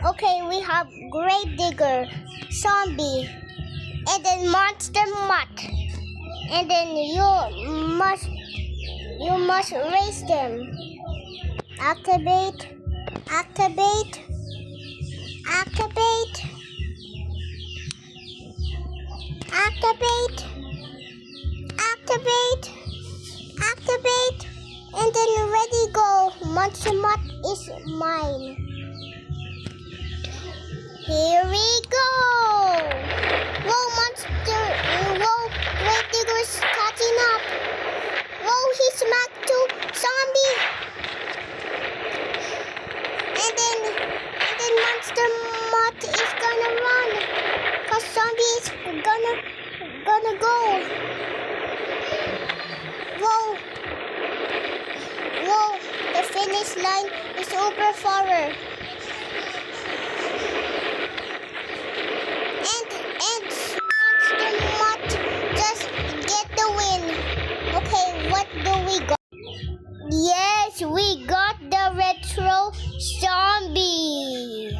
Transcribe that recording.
Okay, we have grave digger, zombie, and then monster mutt. And then you must raise them. Activate. Activate. Activate. Activate. Activate. Activate. And then ready go. Monster mutt is mine. Here we go. Whoa, grave digger's catching up. Whoa, he smacked two zombie. And then monster mutt is gonna run. Cause zombie is gonna go. Whoa, the finish line is over for her. And monster mutt just get the win. Okay, what do we got? Yes, we got the retro zombie.